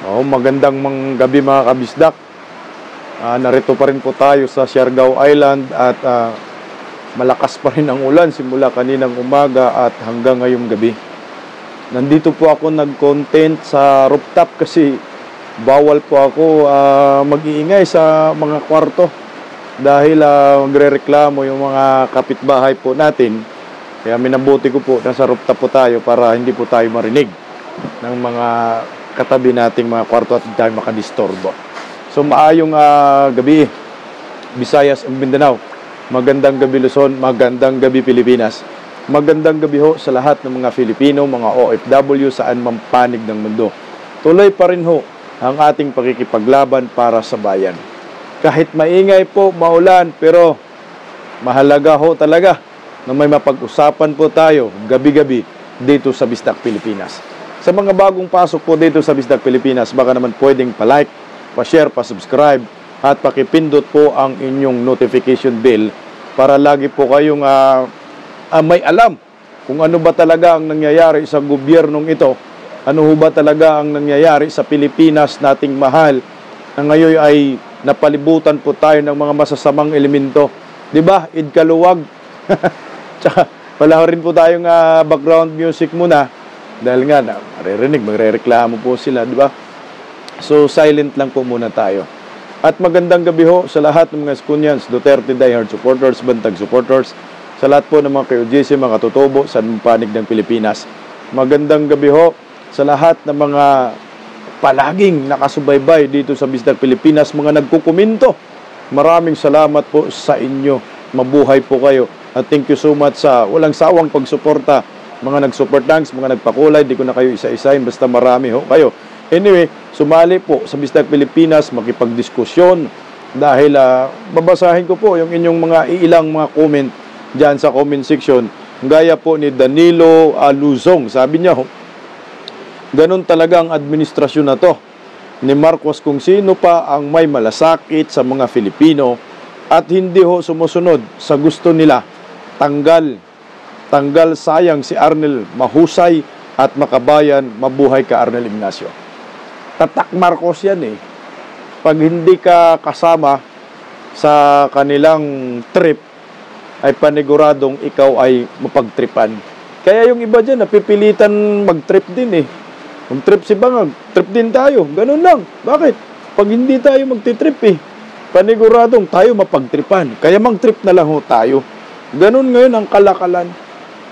Magandang gabi mga kabisdak. Narito pa rin po tayo sa Siargao Island at malakas pa rin ang ulan simula kaninang umaga at hanggang ngayong gabi. Nandito po ako nag-content sa rooftop kasi bawal po ako mag-iingay sa mga kwarto dahil magre-reklamo yung mga kapitbahay po natin. Kaya minabuti ko po nasa rooftop po tayo para hindi po tayo marinig ng mga katabi nating mga kwarto at hindi tayo makadistorbo. So maayong gabi Visayas and Mindanao. Magandang gabi Luzon, magandang gabi Pilipinas. Magandang gabi ho sa lahat ng mga Filipino, mga OFW saan mang panig ng mundo. Tuloy pa rin ho ang ating pakikipaglaban para sa bayan. Kahit maingay po, maulan, pero mahalaga ho talaga na may mapag-usapan po tayo gabi-gabi dito sa Bisdak Pilipinas. Sa mga bagong pasok po dito sa Bisdak Pilipinas, baka naman pwedeng pa-like, pa-share, pa-subscribe, at pakipindot po ang inyong notification bell para lagi po kayong may alam kung ano ba talaga ang nangyayari sa gobyernong ito, ano ho ba talaga ang nangyayari sa Pilipinas nating mahal na ngayon ay napalibutan po tayo ng mga masasamang elemento. Diba? Idkaluwag. Tsaka wala rin po tayong background music muna. Dahil nga, maririnig, magre-reklamo po sila, di ba? So, silent lang po muna tayo. At magandang gabi ho sa lahat ng mga Escunyans, Duterte diehard supporters, Bantag supporters, sa lahat po ng mga KOJC, mga tutubo, sa panig ng Pilipinas. Magandang gabi ho sa lahat ng mga palaging nakasubaybay dito sa Bisdak Pilipinas, mga nagkukomento. Maraming salamat po sa inyo. Mabuhay po kayo. At thank you so much sa walang sawang pagsuporta. Mga nag-super thanks, mga nagpakulay, di ko na kayo isa-isahin, basta marami ho kayo. Anyway, sumali po sa Bisdak Pilipinas, makipagdiskusyon dahil babasahin ko po yung inyong mga ilang mga comment dyan sa comment section. Gaya po ni Danilo Luzong, sabi niya ho, ganun talaga ang administrasyon na to ni Marcos kung sino pa ang may malasakit sa mga Filipino at hindi ho sumusunod sa gusto nila. Tanggal sayang si Arnel, mahusay at makabayan, mabuhay ka Arnel Ignacio. Tatak Marcos yan eh. Pag hindi ka kasama sa kanilang trip, ay paniguradong ikaw ay mapagtripan. Kaya yung iba dyan, napipilitan mag-trip din eh. Mag-trip si Bangag, trip din tayo. Ganun lang. Bakit? Pag hindi tayo magtitrip eh, paniguradong tayo mapagtripan. Kaya mag-trip na lang ho tayo. Ganun ngayon ang kalakalan.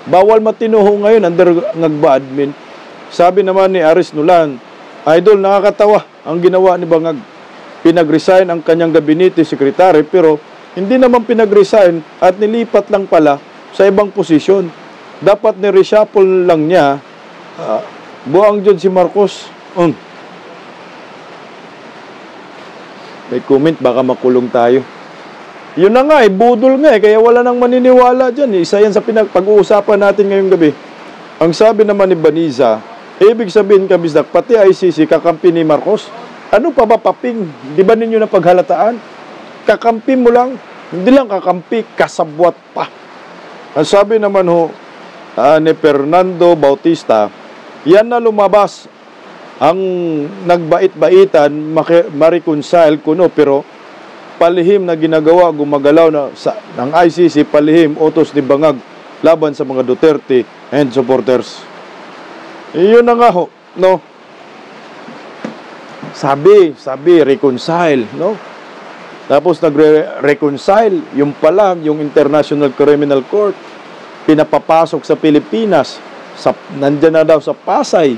Bawal matinuho ngayon under ngagba-admin. Sabi naman ni Aris Nulan, Idol, nakakatawa ang ginawa ni Bangag. Pinag-resign ang kanyang gabinete secretary pero hindi naman pinag-resign at nilipat lang pala sa ibang posisyon. Dapat ni-reshuffle lang niya. Buang dyan si Marcos. May comment, baka makulong tayo. Yun na nga, budol nga kaya wala nang maniniwala dyan. Isa yan sa pag-uusapan natin ngayong gabi. Ang sabi naman ni Baniza, ibig sabihin kabisdak, pati ICC kakampi ni Marcos. Ano pa ba paping? Di ba ninyo na paghalataan? Kakampi mo lang, hindi lang kakampi, kasabwat pa. Ang sabi naman ho, ni Fernando Bautista, yan na lumabas ang nagbait-baitan, ma-reconcile kuno, pero palihim na ginagawa, gumagalaw na ng ICC, palihim, utos ni Bangag laban sa mga Duterte and supporters. Iyon na nga ho, no? Sabi, reconcile, no? Tapos nagre-reconcile, yung pala, yung International Criminal Court, pinapapasok sa Pilipinas, nandyan na daw sa Pasay,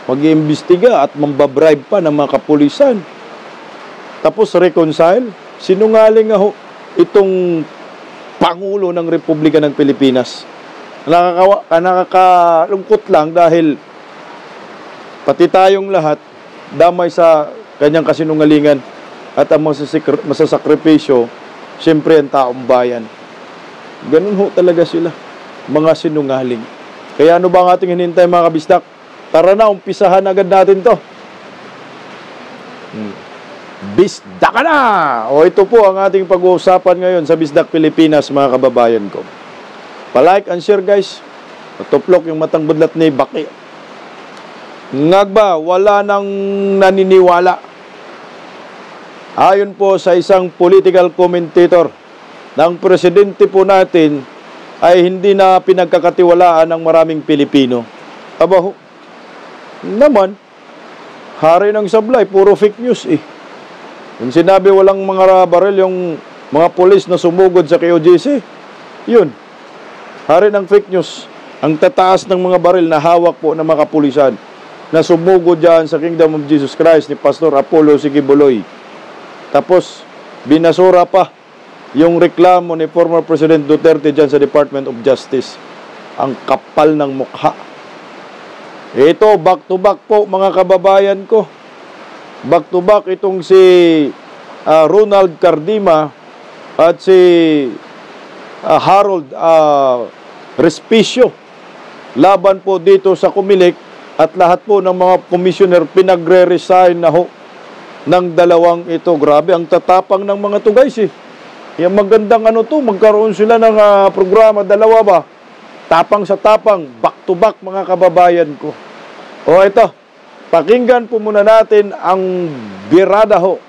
mag-iimbestiga at mambabribe pa ng mga kapulisan. Tapos reconcile, sinungaling nga ho itong Pangulo ng Republika ng Pilipinas. Nakakalungkot lang dahil pati tayong lahat damay sa kanyang kasinungalingan at ang masasakripisyo, siyempre ang taong bayan. Ganun ho talaga sila, mga sinungaling. Kaya ano ba ang ating hinintay mga kabisdak? Tara na, umpisahan agad natin to. Bisdak na! O ito po ang ating pag-uusapan ngayon sa Bisdak Pilipinas, mga kababayan ko. Pa-like and share guys. Tuplok yung matang budlat ni Baki. Ngagba, wala nang naniniwala. Ayon po sa isang political commentator, ng presidente po natin ay hindi na pinagkakatiwalaan ng maraming Pilipino. Aba, naman, hari ng sablay, puro fake news eh. Yung sinabi walang mga baril, yung mga polis na sumugod sa KOJC, yun, hari ng fake news. Ang tataas ng mga baril na hawak po ng mga kapulisan na sumugod dyan sa Kingdom of Jesus Christ ni Pastor Apollo Sigibuloy. Tapos, binasura pa yung reklamo ni former President Duterte dyan sa Department of Justice. Ang kapal ng mukha. Ito, back to back po mga kababayan ko. Back to back itong si Ronald Cardima at si Harold Respicio. Laban po dito sa Comelec at lahat po ng mga commissioner pinagre-resign na ho ng dalawang ito. Grabe, ang tatapang ng mga to guys eh. Yung magandang magkaroon sila ng programa, dalawa ba? Tapang sa tapang, back to back mga kababayan ko. O ito, pakinggan po muna natin ang birada ho.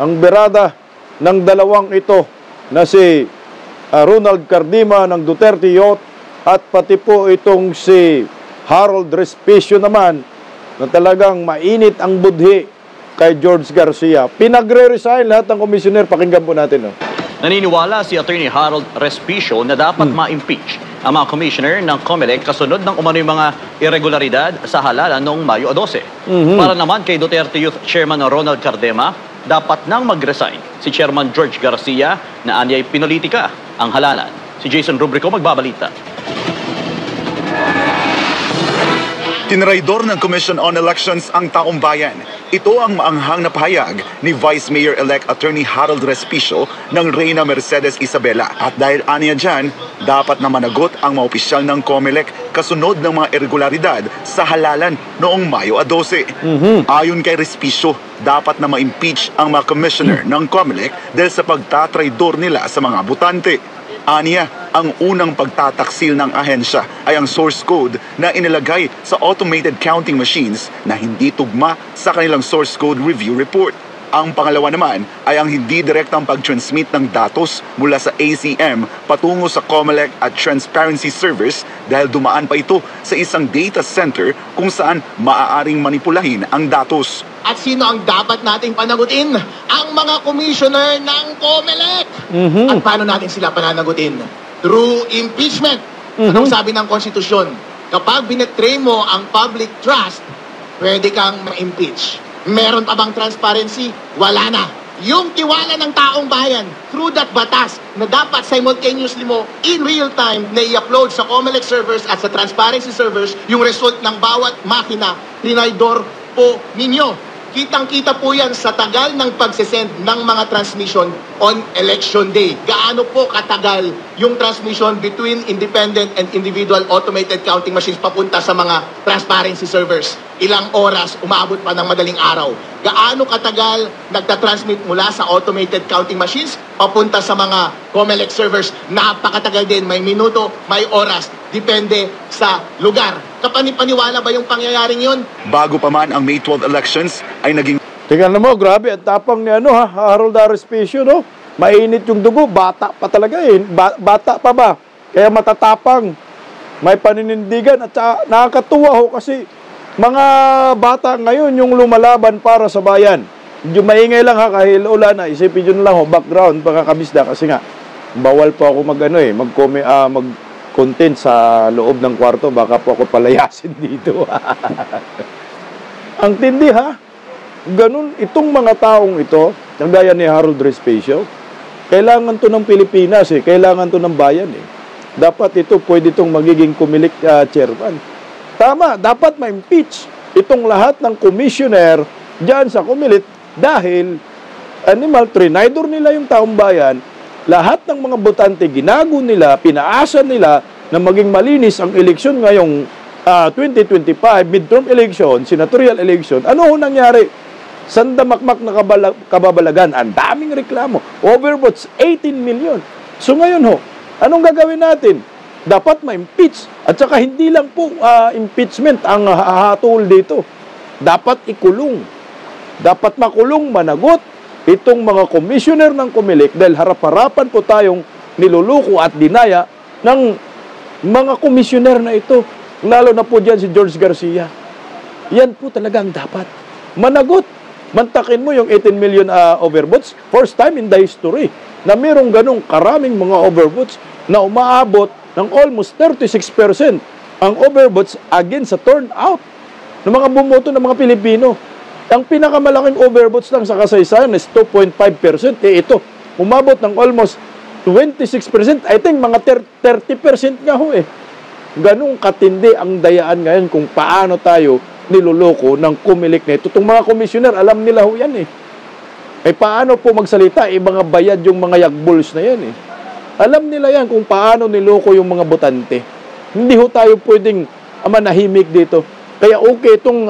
Ang birada ng dalawang ito na si Ronald Cardima ng Duterte Youth at pati po itong si Harold Respicio naman na talagang mainit ang budhi kay George Garcia. Pinagre-resign lahat ng komisyoner. Pakinggan po natin. Naniniwala si Attorney Harold Respicio na dapat ma-impeach ang mga commissioner ng Comelec kasunod ng umano'y mga irregularidad sa halalan noong Mayo 12. Para naman kay Duterte Youth Chairman Ronald Cardema, dapat nang mag-resign si Chairman George Garcia na anyay pinolitika ang halalan. Si Jason Rubrico magbabalita. Tinraidor ng Commission on Elections ang taong bayan. Ito ang maanghang na pahayag ni Vice Mayor-elect Attorney Harold Respicio ng Reyna Mercedes Isabela. At dahil aniya dyan, dapat na managot ang mga opisyal ng Comelec kasunod ng mga irregularidad sa halalan noong Mayo 12. Ayon kay Respicio, dapat na ma-impeach ang mga commissioner ng Comelec dahil sa pagtatraidor nila sa mga botante. Aniya, ang unang pagtataksil ng ahensya ay ang source code na inilagay sa automated counting machines na hindi tugma sa kanilang source code review report. Ang pangalawa naman ay ang hindi direktang pag-transmit ng datos mula sa ACM patungo sa Comelec at transparency servers dahil dumaan pa ito sa isang data center kung saan maaaring manipulahin ang datos. At sino ang dapat nating panagutin? Ang mga commissioner ng Comelec. At paano natin sila pananagutin? Through impeachment. Anong sabi ng konstitusyon? Kapag binetray mo ang public trust, pwede kang ma-impeach. Meron pa bang transparency? Wala na. Yung tiwala ng taong bayan through that batas na dapat simultaneously mo in real time na i-upload sa Comelec servers at sa transparency servers yung result ng bawat makina, trinaidor po ninyo. Kitang-kita po yan sa tagal ng pagsesend ng mga transmission on election day. Gaano po katagal yung transmission between independent and individual automated counting machines papunta sa mga transparency servers? Ilang oras, umaabot pa ng madaling araw. Gaano katagal nagtatransmit mula sa automated counting machines papunta sa mga Comelec servers? Napakatagal din. May minuto, may oras. Depende sa lugar. Kapanipaniwala ba yung pangyayaring yun? Bago pa man ang May 12 elections ay naging... Tingnan mo, grabe, at tapang ni Harold Respicio, no? Mainit yung dugo, bata pa talaga eh. Bata pa ba? Kaya matatapang. May paninindigan at nakakatuwa ho kasi mga bata ngayon yung lumalaban para sa bayan. Yung maingay lang kahit ulan na, isipin yun lang ho, background, pagkakabisda kasi nga, bawal po ako mag-content sa loob ng kwarto, baka po ako palayasin dito. Ang tindi ganun, itong mga taong ito, ang gaya ni Harold Respicio, kailangan to ng Pilipinas kailangan to ng bayan Dapat ito, pwede itong magiging Comelec chairman. Tama, dapat ma-impeach itong lahat ng commissioner dyan sa Comelec dahil trinaidor nila yung taong bayan. Lahat ng mga botante ginago nila, pinaasa nila na maging malinis ang eleksyon ngayong 2025, midterm election, senatorial election. Ano ho nangyari? Sandamakmak na kababalagan, ang daming reklamo. Overvotes, 18 million. So ngayon ho, anong gagawin natin? dapat ma-impeach. At saka hindi lang po impeachment ang hahatol dito. Dapat ikulong. Dapat makulong, managot itong mga commissioner ng COMELEC dahil harap-harapan po tayong niluluko at dinaya ng mga commissioner na ito. Lalo na po dyan si George Garcia. Yan po talaga ang dapat. Managot. Mantakin mo yung 18 million overvotes. First time in the history na mayroong ganong karaming mga overvotes na umaabot ng almost 36% ang overvotes against sa turnout ng mga bumoto ng mga Pilipino. Ang pinakamalaking overvotes lang sa kasaysayan is 2.5%. Ito, umabot ng almost 26%. I think mga 30% nga ho eh. Ganong katindi ang dayaan ngayon kung paano tayo niloloko ng COMELEC na ito. Itong mga komisyoner, alam nila ho yan eh. Paano po magsalita? Mga bayad yung mga yagbuls na yan eh. Alam nila yan kung paano niloko yung mga botante. Hindi ho tayo pwedeng manahimik dito. Kaya okay itong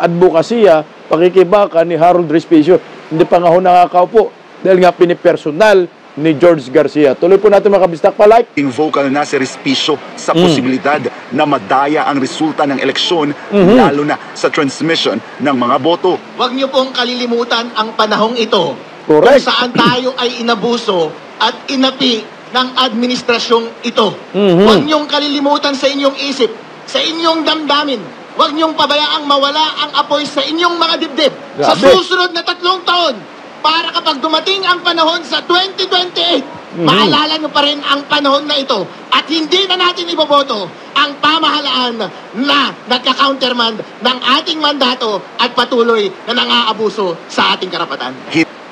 advokasya, pakikibaka ni Harold Respicio. Hindi pa nga ho nakakaupo dahil nga pinipersonal ni George Garcia. Tuloy po natin mga kabistak pa like. Vocal na si Respicio sa posibilidad na madaya ang resulta ng eleksyon, lalo na sa transmission ng mga boto. Huwag niyo pong kalilimutan ang panahong ito. Correct. Kung saan tayo ay inabuso at inapi ng administrasyong ito. Huwag niyong kalilimutan sa inyong isip, sa inyong damdamin. Huwag niyong pabayaang mawala ang apoy sa inyong mga dibdib. Sa Grabe. susunod na 3 taon, para kapag dumating ang panahon sa 2028, maalala nyo pa rin ang panahon na ito at hindi na natin iboboto ang pamahalaan na nagka-countermand ng ating mandato at patuloy na nang-aabuso sa ating karapatan.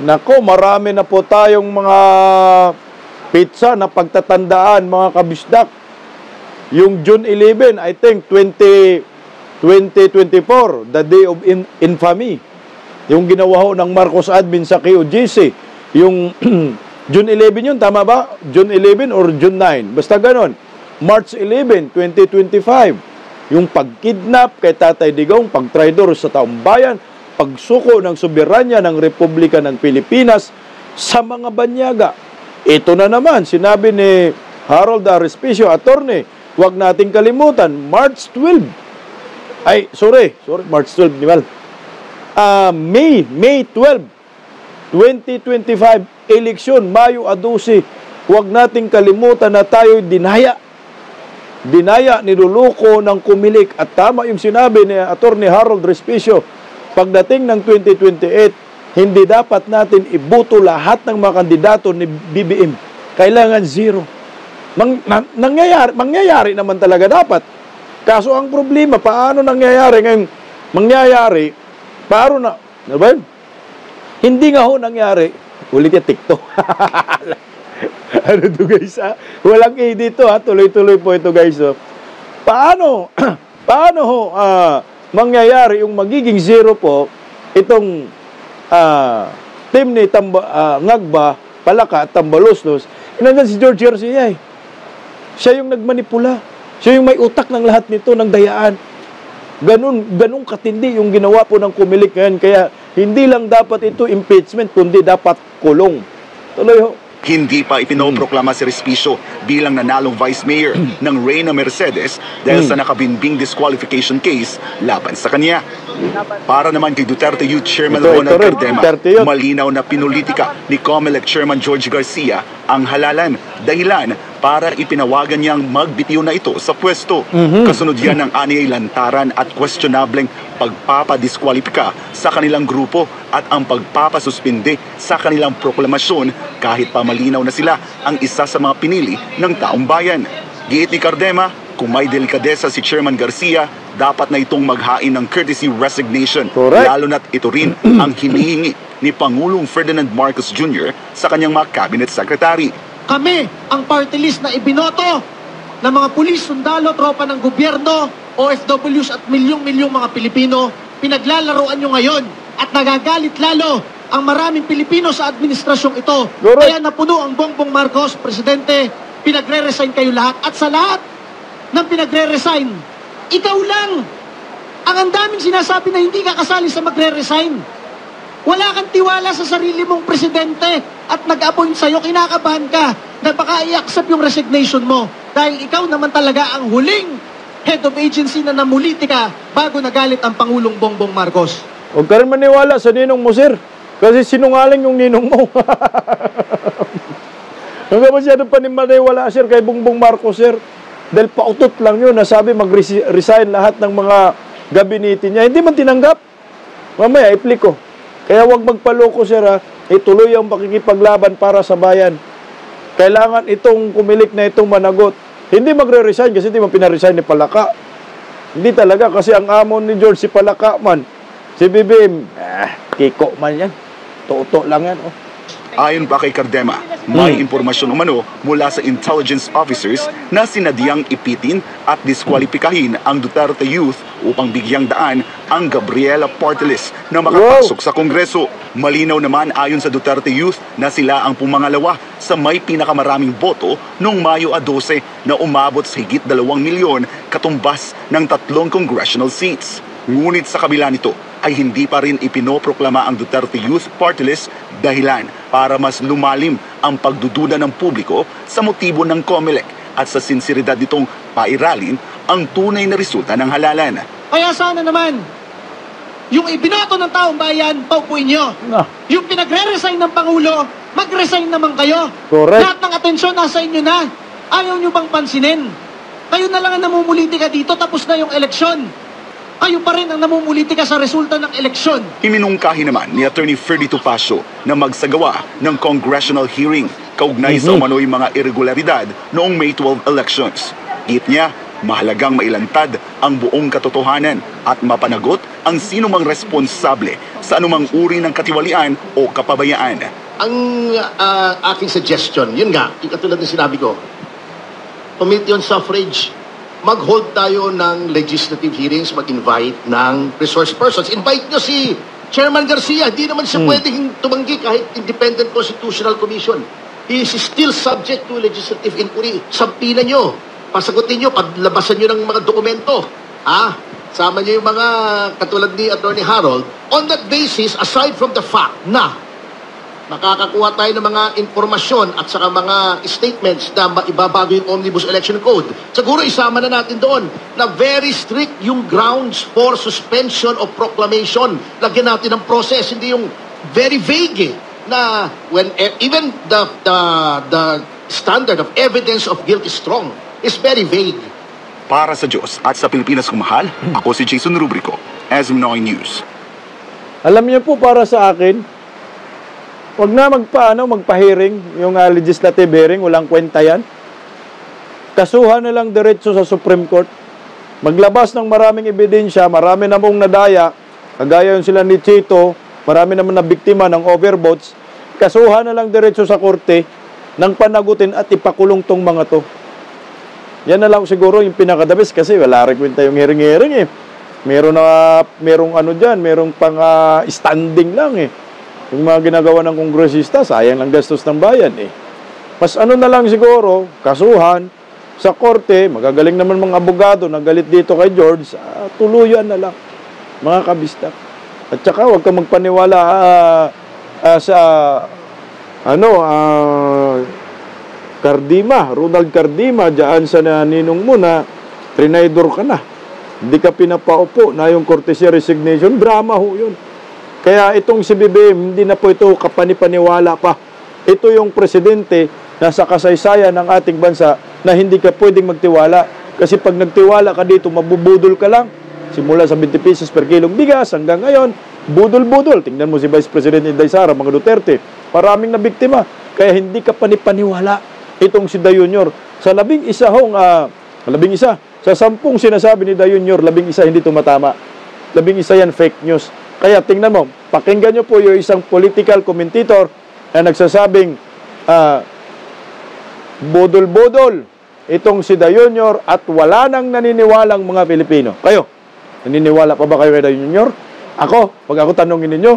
Nako, marami na po tayong mga pizza na pagtatandaan, mga kabisdak. Yung June 11, I think 2024, the day of infamy. Yung ginawa ho ng Marcos admin sa QGC. Yung June 11 yun, tama ba? June 11 or June 9? Basta ganon. March 11, 2025. Yung pagkidnap kay Tatay Digong, pagtraidor sa taong bayan, pagsuko ng soberanya ng Republika ng Pilipinas sa mga banyaga. Ito na naman, sinabi ni Harold Respicio, attorney, huwag nating kalimutan, March 12. Sorry, March 12, di ba? May 12, 2025, eleksyon, Mayo 12. Huwag nating kalimutan na tayo dinaya, niluluko ng COMELEC. At tama yung sinabi ni Attorney Harold Respicio, pagdating ng 2028, hindi dapat natin iboto lahat ng mga kandidato ni BBM. Kailangan zero. Mangyayari naman talaga dapat. Kaso ang problema, paano nangyayari ngayon? Paano na? Ano ba yun? Hindi nga ho nangyari. Ulit yung TikTok. Ano to guys ha? Walang A dito ha. Tuloy-tuloy po ito guys. Paano ho mangyayari yung magiging zero po itong team ni Ngagba, Palaka at Tambaloslos. Nandiyan si George Garcia eh. Siya yung nagmanipula. Siya yung may utak ng lahat nito, ng dayaan. Ganun katindi yung ginawa po ng COMELEC ngayon. Kaya hindi lang dapat ito impeachment, kundi dapat kulong. Tuloy ho. Hindi pa ipinoproklama si Respicio bilang nanalong vice mayor ng Reyna Mercedes dahil sa nakabinbing disqualification case laban sa kanya. Para naman kay Duterte Youth Chairman Ronald Cardema, malinaw na pinulitika ni COMELEC Chairman George Garcia ang halalan, dahilan para ipinawagan niyang magbitiw na ito sa pwesto. Kasunod yan ng aniyay lantaran at questionableng pagpapadiskwalipika sa kanilang grupo at ang pagpapasuspinde sa kanilang proklamasyon kahit pa malinaw na sila ang isa sa mga pinili ng taong bayan. Giit ni Cardema, kung may delikadesa si Chairman Garcia, dapat na itong maghain ng courtesy resignation. Correct. Lalo na't ito rin ang hinihingi ni Pangulong Ferdinand Marcos Jr. sa kanyang mga cabinet secretary. Kami ang party list na ibinoto ng mga pulis, sundalo, tropa ng gobyerno, OFWs at milyong-milyong mga Pilipino. Pinaglalaroan nyo ngayon at nagagalit lalo ang maraming Pilipino sa administrasyong ito. Correct. Kaya napuno ang Bongbong Marcos, Presidente, pinagre-resign kayo lahat. At sa lahat ng pinagre-resign, ikaw lang ang daming sinasabi na hindi ka kasali sa magre-resign. Wala kang tiwala sa sarili mong presidente at nag-appoint sa'yo, kinakabahan ka na baka i-accept yung resignation mo. Dahil ikaw naman talaga ang huling head of agency na namulitika bago nagalit ang Pangulong Bongbong Marcos. Huwag ka rin maniwala sa ninong mo, sir. Kasi sinungaling yung ninong mo. Huwag ka masyadong maniwala, sir, kay Bongbong Marcos, sir. Dahil pautot lang yun, nasabi mag-resign lahat ng mga gabinete niya. Hindi man tinanggap. Mamaya, iplik ko. Kaya huwag magpaloko, sir, ha. Ituloy ang pakikipaglaban para sa bayan. Kailangan itong kumilik na itong managot. Hindi magre-resign kasi hindi man pinaresign ni Palaka. Hindi talaga kasi ang amo ni George si Palaka man. Si BBM, kiko man yan. Toto lang yan, oh. Ayon pa kay Cardema, may impormasyon umano mula sa intelligence officers na sinadyang ipitin at diskwalipikahin ang Duterte Youth upang bigyang daan ang Gabriela Porteles na makapasok sa Kongreso. Malinaw naman ayon sa Duterte Youth na sila ang pumangalawa sa may pinakamaraming boto noong Mayo 12 na umabot sa higit 2 milyon katumbas ng 3 congressional seats. Ngunit sa kabila nito ay hindi pa rin ipinoproklama ang Duterte Youth Party List dahilan para mas lumalim ang pagdududa ng publiko sa motibo ng COMELEC at sa sinseridad nitong pairalin ang tunay na resulta ng halalan. Kaya sana naman, yung ibinoto ng taong bayan, paupuin nyo. Yung pinagre-resign ng Pangulo, mag-resign naman kayo. Correct. Lahat ng atensyon nasa inyo na. Ayaw nyo bang pansinin? Kayo na lang ang namumulitika dito, tapos na yung eleksyon. Kayo pa rin ang namumulitika sa resulta ng eleksyon. Iminungkahi naman ni Attorney Ferdy Topacio na magsagawa ng congressional hearing kaugnay sa umano'y mga irregularidad noong May 12 elections. Git niya, mahalagang mailantad ang buong katotohanan at mapanagot ang sinumang responsable sa anumang uri ng katiwalian o kapabayaan. Ang aking suggestion, yun nga, yung katulad ng sinabi ko, Committee on Suffrage, mag-hold tayo ng legislative hearings, mag-invite ng resource persons. Invite nyo si Chairman Garcia. Hindi naman siya pwedeng tumanggi kahit Independent Constitutional Commission. He is still subject to legislative inquiry. Sampilan nyo. Pasagutin nyo, paglabasan nyo ng mga dokumento. Sama nyo yung mga katulad ni Attorney Harold. On that basis, aside from the fact na makakakuha tayo ng mga informasyon at saka mga statements na maibabago yung Omnibus Election Code. Siguro isama na natin doon na very strict yung grounds for suspension of proclamation. Lagyan natin ng process, hindi yung very vague na when even the standard of evidence of guilt is strong is very vague. Para sa Diyos at sa Pilipinas kumahal, ako si Jason Rubrico, SM9 News. Alam niyo po, para sa akin, huwag na magpa-hearing, yung legislative hearing, walang kwenta yan. Kasuhan na lang diretso sa Supreme Court. Maglabas ng maraming ebidensya, marami na mong nadaya, kagaya yun sila ni Chito, marami naman na biktima ng overvotes. Kasuhan na lang diretso sa korte ng panagutin at ipakulong tong mga to. Yan na lang siguro yung pinakadabis kasi wala rin kwenta yung hearing-hearing eh. Merong ano dyan, merong pang standing lang eh. Yung mga ginagawa ng kongresista, sayang lang gastos ng bayan eh. Mas ano na lang siguro, kasuhan, sa korte, magagaling naman mga abogado na galit dito kay George, tuluyan na lang, mga kabistak. At saka huwag ka magpaniwala sa, Cardima, Ronald Cardima, dyan sa ninong mo na trinaydor ka na. Hindi ka pinapaupo na yung courtesy resignation, drama ho yun. Kaya itong si BBM, hindi na po ito kapanipaniwala pa. Ito yung presidente na sa kasaysayan ng ating bansa na hindi ka pwedeng magtiwala. Kasi pag nagtiwala ka dito, mabubudol ka lang. Simula sa 20 pesos per kilong bigas hanggang ngayon, budol-budol. Tingnan mo si Vice President Inday Sara, mga Duterte. Maraming na biktima. Kaya hindi ka panipaniwala itong si Dayunyor. Sa 11 sa 10 sinasabi ni Dayunyor, 11 hindi tumatama. 11 yan fake news. Kaya tingnan mo, pakinggan nyo po yung isang political commentator na nagsasabing bodol-bodol itong si Dayunyor at wala nang naniniwalang mga Pilipino. Kayo, naniniwala pa ba kayo kay Dayunyor? Ako, pag ako tanongin ninyo,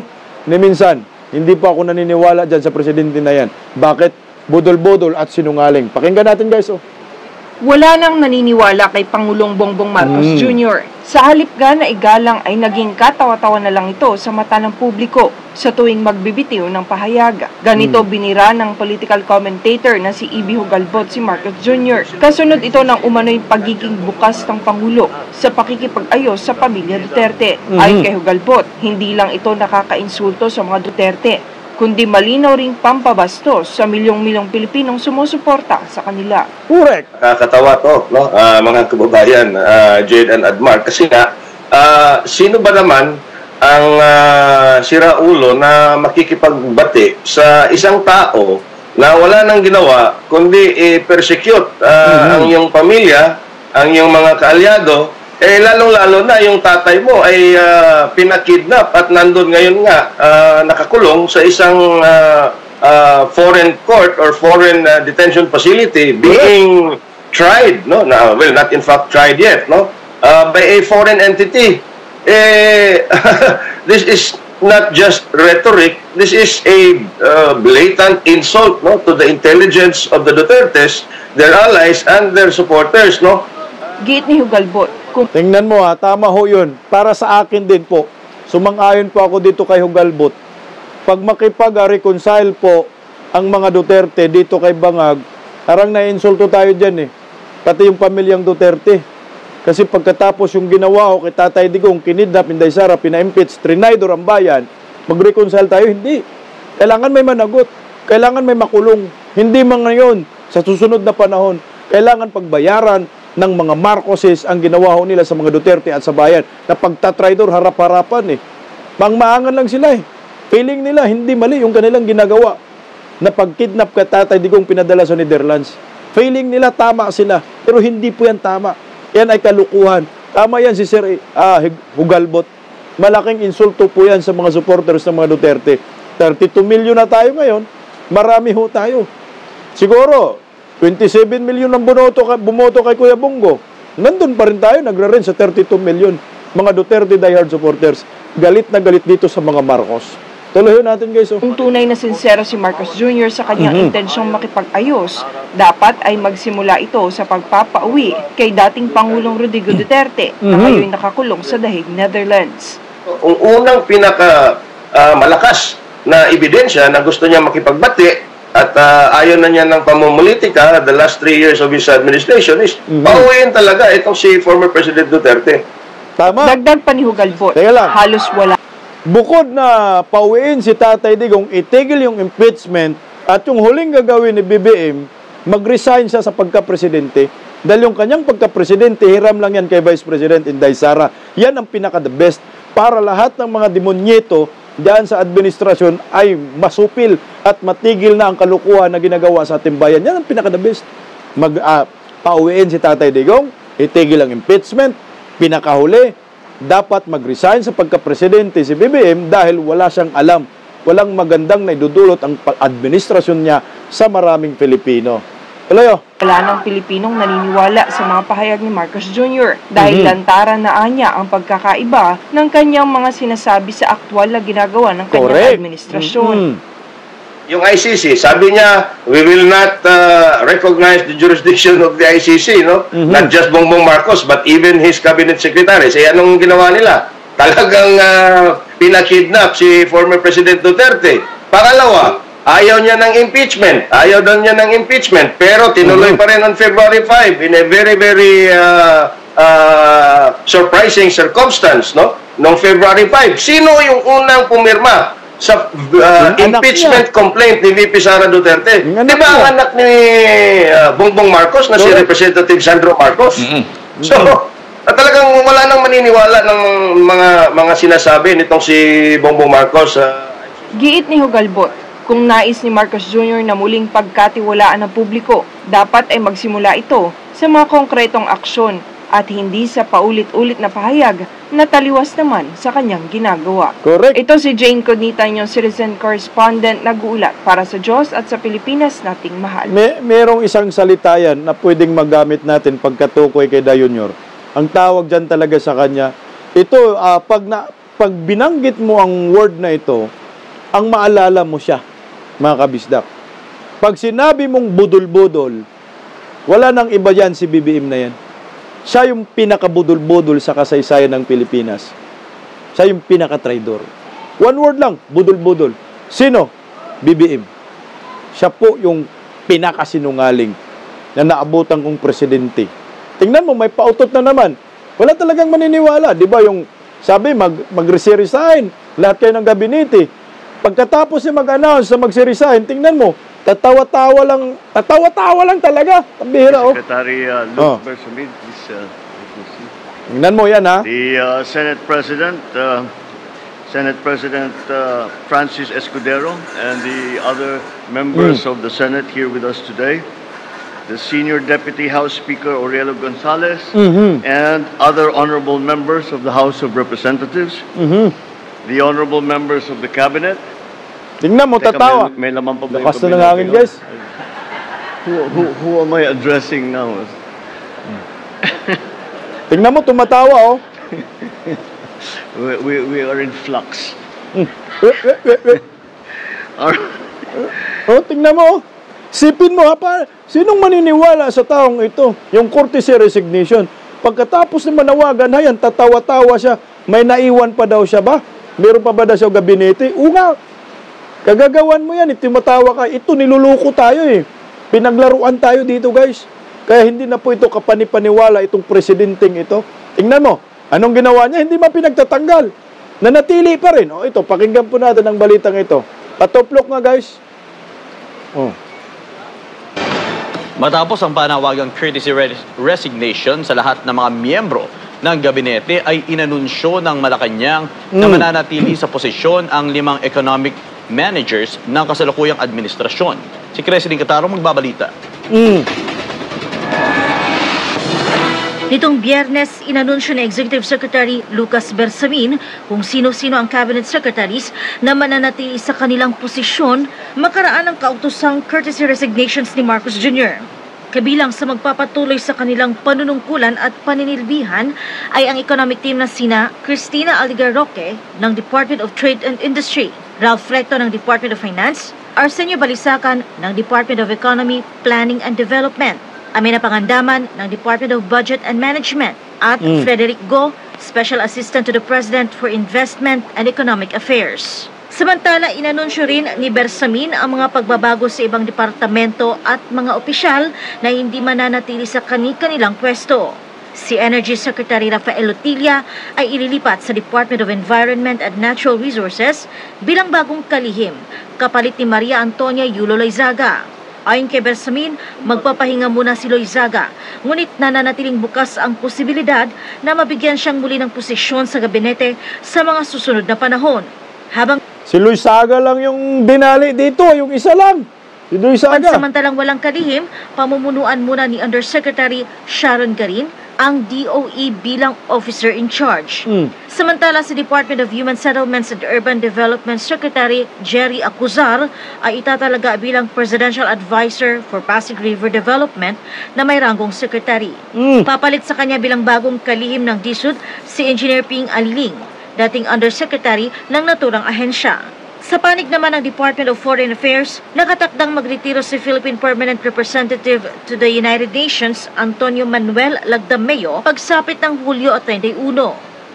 ni minsan, hindi pa ako naniniwala dyan sa presidente na yan. Bakit? Bodol-bodol at sinungaling. Pakinggan natin guys, oh. Wala nang naniniwala kay Pangulong Bongbong Marcos Jr. Sa halip nga na igalang ay naging katawa-tawa na lang ito sa mata ng publiko sa tuwing magbibitiw ng pahayag. Ganito binira ng political commentator na si Ibi Hugalbot si Marcos Jr. Kasunod ito ng umano'y pagiging bukas ng Pangulo sa pakikipag-ayos sa pamilya Duterte. Ayon kay Hugalbot, hindi lang ito nakaka-insulto sa mga Duterte, kundi malinaw ring pampabastos sa milyong-milyong Pilipinong sumusuporta sa kanila. Correct. Nakakatawa to, no? Mga kababayan, Jade and Admar. Kasi nga, sino ba naman ang siraulo na makikipagbati sa isang tao na wala nang ginawa, kundi persecute ang iyong pamilya, ang iyong mga kaalyado, lalong-lalo na yung tatay mo ay pinakidnap at nandun ngayon nga nakakulong sa isang foreign court or foreign detention facility being tried, no? Well, not in fact tried yet, no? By a foreign entity. This is not just rhetoric, this is a blatant insult, no, to the intelligence of the Dutertes, their allies and their supporters, no? Giit ni Hugalbot, Tingnan mo tama ho yun. Para sa akin din po, sumang-ayon po ako dito kay Hugalbot. Pag makipag-reconcile po ang mga Duterte dito kay Bangag, parang naiinsulto tayo dyan Pati yung pamilyang Duterte. Kasi pagkatapos yung ginawa ko kay Tatay Digong, kinidnap, Inday Sara, pina-impeach, trinaydor ang bayan, mag-reconcile tayo, hindi. Kailangan may managot. Kailangan may makulong. Hindi man ngayon, sa susunod na panahon, kailangan pagbayaran ng mga Marcoses ang ginawa ho nila sa mga Duterte at sa bayan na pagtatraidor harap-harapan Mangmaangan lang sila Feeling nila hindi mali yung kanilang ginagawa na pagkidnap ka Tatay Digong pinadala sa Netherlands. Feeling nila tama sila, pero hindi po yan tama. Yan ay kalukuhan. Tama yan si Sir Hugalbot. Malaking insulto po yan sa mga supporters ng mga Duterte. 32 million na tayo ngayon, marami ho tayo. Siguro 27 million ang bumoto kay Kuya Bongo. Nandun pa rin tayo, nagra-rin sa 32 million. Mga Duterte diehard supporters, galit na galit dito sa mga Marcos. Tuloy natin guys. Kung tunay na sincero si Marcos Jr. sa kanyang intensyong makipag-ayos, dapat ay magsimula ito sa pagpapauwi kay dating Pangulong Rodrigo Duterte na ngayon nakakulong sa dahig Netherlands. Ang unang malakas na ebidensya na gusto niya makipagbati at ayaw na niya ng pamumulitika the last 3 years of his administration is pauwiin talaga itong si former President Duterte. Tama. Dagdag pa ni Hugalbot, halos wala. Bukod na pauwiin si Tatay Digong, itigil yung impeachment at yung huling gagawin ni BBM, mag-resign siya sa pagka-presidente. Dahil yung kanyang pagka-presidente, hiram lang yan kay Vice President Inday Sara. Yan ang pinaka-the best para lahat ng mga demonyeto diyan sa administrasyon ay masupil at matigil na ang kalukuhan na ginagawa sa ating bayan. Yan ang pinaka-the best. Pauwiin si Tatay Digong, itigil ang impeachment, pinakahuli, dapat mag-resign sa pagka-presidente si BBM dahil wala siyang alam. Walang magandang naidudulot ang administrasyon niya sa maraming Pilipino. Tuloy. Wala ng Pilipinong naniniwala sa mga pahayag ni Marcos Jr. dahil lantaran na anya ang pagkakaiba ng kanyang mga sinasabi sa aktwal na ginagawa ng kanyang administrasyon. Yung ICC, sabi niya, we will not recognize the jurisdiction of the ICC, no? Not just Bongbong Marcos, but even his cabinet secretaries. Anong ginawa nila? Talagang pinakidnap si former President Duterte. Pangalawa, ayaw niya ng impeachment. Ayaw daw niya ng impeachment. Pero tinuloy pa rin on February 5 in a very, very surprising circumstance, no? Noong February 5. Sino yung unang pumirma sa impeachment complaint ni VP Sara Duterte? Di ba ang anak ni Bongbong Marcos na si Representative Sandro Marcos? So, talagang wala nang maniniwala ng mga sinasabi nitong si Bongbong Marcos. Giit ni Hugalbot, kung nais ni Marcos Jr. na muling pagkatiwalaan ng publiko, dapat ay magsimula ito sa mga konkretong aksyon at hindi sa paulit-ulit na pahayag na taliwas naman sa kanyang ginagawa. Correct. Ito si Jane Conita, inyong citizen correspondent, nag-uulat para sa Diyos at sa Pilipinas nating mahal. Merong isang salita yan na pwedeng magamit natin pagkatukoy kay Dayunyor. Ang tawag dyan talaga sa kanya, ito, pag binanggit mo ang word na ito, ang maalala mo siya, mga kabisdak. Pag sinabi mong budol-budol, Wala nang iba yan si BBM na yan. Siya yung pinakabudol-budol sa kasaysayan ng Pilipinas. Siya yung pinaka-traidor. One word lang, budol-budol. Sino? BBM. Siya po yung pinakasinungaling na naabutan kong presidente. Tingnan mo, may pautot na naman. Wala talagang maniniwala. Di ba yung sabi, mag-resign, lahat kayo ng gabinete. Pagkatapos niya mag-announce na mag-resign, tingnan mo, tatawa-tawa lang talaga. Ang bihira, oh. Secretary Luke Bersamin, please. Tingnan mo yan, ha? The Senate President Francis Escudero, and the other members of the Senate here with us today, the Senior Deputy House Speaker Aurelio Gonzalez, and other honorable members of the House of Representatives, the honorable members of the Cabinet. Tingnan mo, Teka, tatawa. may laman pa ba yung Lakas na kabila? ng hangin, guys. Who am I addressing now? Tingnan mo, tumatawa, oh. We are in flux. Oh, tingnan mo, oh. Sipin mo, ha, sinong maniniwala sa taong ito? Yung courtesy resignation. Pagkatapos na manawagan, hayan, tatawa-tawa siya. May naiwan pa daw siya ba? Meron pa ba daw siya gabinete? Nga. Kagagawan mo yan, tumatawa ka. Ito, niluluko tayo eh. Pinaglaruan tayo dito, guys. Kaya hindi na po ito kapanipaniwala itong presidenteng ito. Tingnan mo, anong ginawa niya? Hindi man pinagtatanggal. Nanatili pa rin. O ito, pakinggan po natin ang balitang ito. Patoplok nga, guys. Oh. Matapos ang panawagang courtesy resignation sa lahat ng mga miyembro ng gabinete ay inanunsyo ng Malacanang na mananatili sa posisyon ang 5 economic managers ng kasalukuyang administrasyon. Si Creslyn Catarong magbabalita. Nitong Biyernes, inanunsyo ni Executive Secretary Lucas Bersamin kung sino-sino ang cabinet secretaries na mananatili sa kanilang posisyon makaraan ng kautosang courtesy resignations ni Marcos Jr. Kabilang sa magpapatuloy sa kanilang panunungkulan at paninilbihan ay ang economic team na sina Cristina Aldigar-Roque ng Department of Trade and Industry, Ralph Recto ng Department of Finance, Arsenio Balisacan ng Department of Economy, Planning and Development, Amina Pangandaman ng Department of Budget and Management, at Frederick Go, Special Assistant to the President for Investment and Economic Affairs. Samantala, inanunsyo rin ni Bersamin ang mga pagbabago sa ibang departamento at mga opisyal na hindi mananatili sa kanilang pwesto. Si Energy Secretary Rafael Lotilla ay ililipat sa Department of Environment and Natural Resources bilang bagong kalihim, kapalit ni Maria Antonia Yulo Loizaga. Ayon kay Bersamin, magpapahinga muna si Loizaga, ngunit nananatiling bukas ang posibilidad na mabigyan siyang muli ng posisyon sa gabinete sa mga susunod na panahon. Habang Si Loizaga lang yung dinali dito, yung isa lang. Si Loizaga. Pansamantalang walang kalihim, pamumunuan muna ni Undersecretary Sharon Garin ang DOE bilang officer in charge. Samantala, sa Department of Human Settlements and Urban Development Secretary Jerry Acuzar ay itatalaga bilang Presidential Advisor for Pasig River Development na may ranggong secretary. Papalit sa kanya bilang bagong kalihim ng DSUD si Engineer Ping Aliling, dating Undersecretary ng naturang ahensya. Sa panig naman ng Department of Foreign Affairs, nakatakdang magretiro si Philippine Permanent Representative to the United Nations, Antonio Manuel Lagdameo, pagsapit ng Hulyo 31.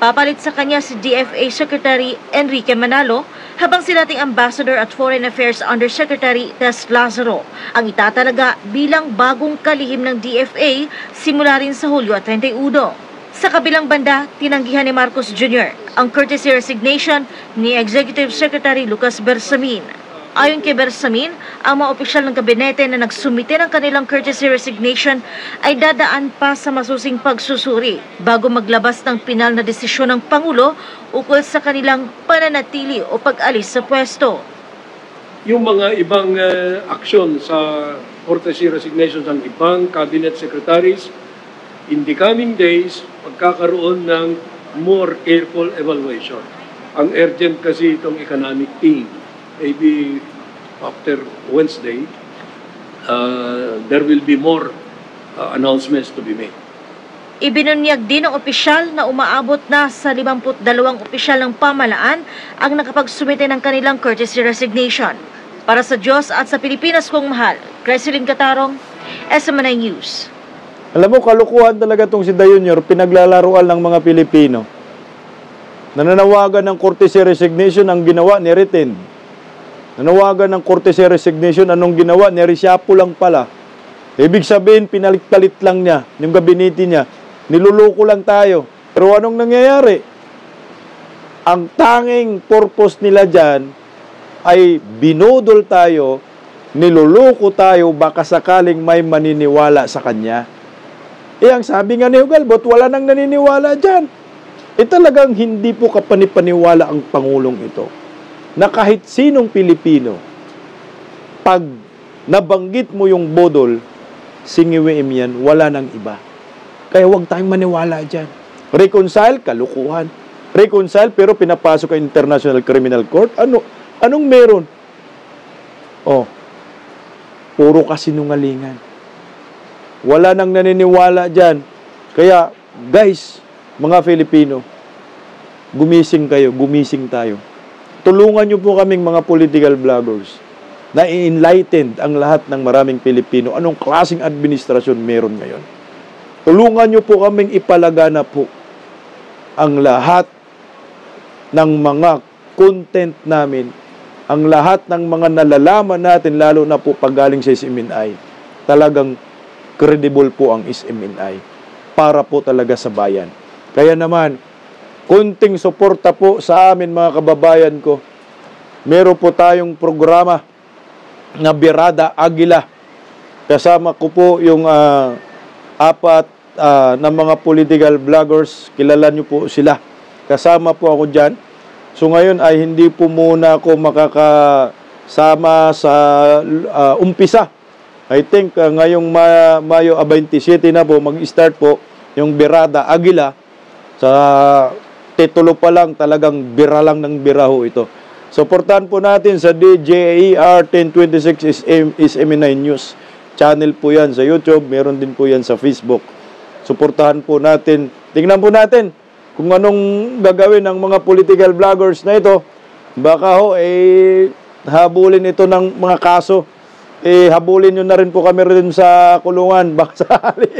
Papalit sa kanya si DFA Secretary Enrique Manalo, habang si dating Ambassador at Foreign Affairs Undersecretary Tess Lazaro ang itatalaga bilang bagong kalihim ng DFA simula rin sa Hulyo 31. Sa kabilang banda, tinanggihan ni Marcos Jr. ang courtesy resignation ni Executive Secretary Lucas Bersamin. Ayon kay Bersamin, ang mga opisyal ng kabinete na nagsumite ng kanilang courtesy resignation ay dadaan pa sa masusing pagsusuri bago maglabas ng pinal na desisyon ng Pangulo ukol sa kanilang pananatili o pag-alis sa pwesto. Yung mga ibang aksyon sa courtesy resignation ng ibang cabinet secretaries, in the coming days, magkakaroon ng more careful evaluation. Ang urgent kasi itong economic team. Maybe after Wednesday, there will be more announcements to be made. Ibinunyag din ng opisyal na umaabot na sa 52 opisyal ng pamalaan ang nakapagsumite ng kanilang courtesy resignation. Para sa Diyos at sa Pilipinas kong mahal, Creslyn Catarong, SMNI News. Alam mo, kalukuhan talaga itong si Junior, pinaglalaruan ng mga Pilipino. Nananawagan ng courtesy resignation, ang ginawa, ni-retain. Nanawagan ng courtesy resignation, anong ginawa, ni-reshapo lang pala. Ibig sabihin, pinalit-palit lang niya, yung gabinete niya. Niluloko lang tayo. Pero anong nangyayari? Ang tanging purpose nila dyan ay binudol tayo, niluloko tayo, baka sakaling may maniniwala sa kanya. Ang sabi nga ni Hugalbot, wala nang naniniwala dyan. Talagang hindi po kapanipaniwala ang Pangulong ito na kahit sinong Pilipino, pag nabanggit mo yung bodol, singiwiim yan, wala nang iba. Kaya huwag tayong maniwala dyan. Reconcile, kalukuhan. Reconcile, pero pinapasok ang International Criminal Court. Anong meron? Puro kasinungalingan. Wala nang naniniwala dyan. Kaya, guys, mga Filipino, gumising kayo, gumising tayo. Tulungan nyo po kaming mga political vloggers na i-enlightened ang lahat ng maraming Pilipino. Anong klaseng administrasyon meron ngayon? Tulungan nyo po kaming ipalagana po ang lahat ng mga content namin, ang lahat ng mga nalalaman natin, lalo na po paggaling sa SMNI. Talagang credible po ang SMNI para po talaga sa bayan. Kaya naman, kunting suporta po sa amin mga kababayan ko. Meron po tayong programa na Birada Aguila. Kasama ko po yung apat na mga political vloggers. Kilala nyo po sila. Kasama po ako dyan. So ngayon ay hindi po muna ako makakasama sa umpisa. I think ngayong Mayo 27 na po, mag-start po yung Birada Aguila. Sa titulo pa lang, talagang bira lang ng biraho ito. Suportahan po natin sa DJER 1026 SMNI News. Channel po yan sa YouTube, meron din po yan sa Facebook. Suportahan po natin. Tingnan po natin kung anong gagawin ng mga political vloggers na ito. Baka habulin ito ng mga kaso. Habulin nyo na rin po kami rin sa kulungan. Baka sakali.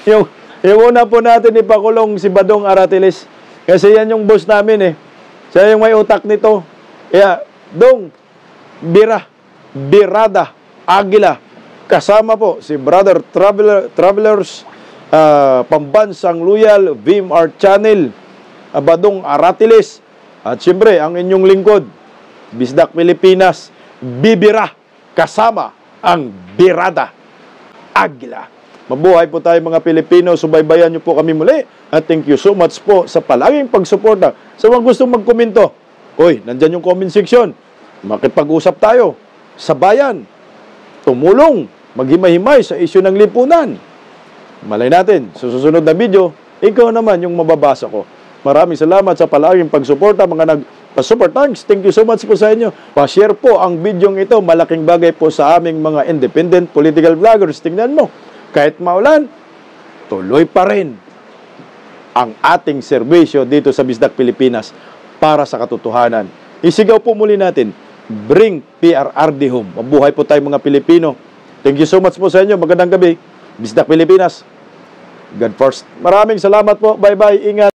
yung una po natin ipakulong si Badong Aratiles. Kasi yan yung boss namin Siya yung may utak nito. Kaya, Dong, Birada Aguila. Kasama po si Brother Travelers, Pambansang Loyal, VMR Channel, Badong Aratiles. At siyempre, ang inyong lingkod, Bisdak Pilipinas, Bibira, kasama ang Birada Aguila. Mabuhay po tayo mga Pilipino. Subaybayan niyo po kami muli. At thank you so much po sa palaging pagsuporta. Sa mga gustong magkomento, nandyan yung comment section. Makipag-usap tayo sa bayan. Tumulong, maghimay-himay sa isyu ng lipunan. Malay natin, sa susunod na video, ikaw naman yung mababasa ko. Maraming salamat sa palaging pagsuporta, mga nagpa-super thanks. Thank you so much po sa inyo. Pa-share po ang video ito. Malaking bagay po sa aming mga independent political vloggers. Tingnan mo, kahit maulan, tuloy pa rin ang ating serbisyo dito sa Bisdak Pilipinas para sa katotohanan. Isigaw po muli natin, bring PRRD home. Mabuhay po tayo mga Pilipino. Thank you so much po sa inyo. Magandang gabi. Bisdak Pilipinas. God first. Maraming salamat po. Bye-bye. Ingat.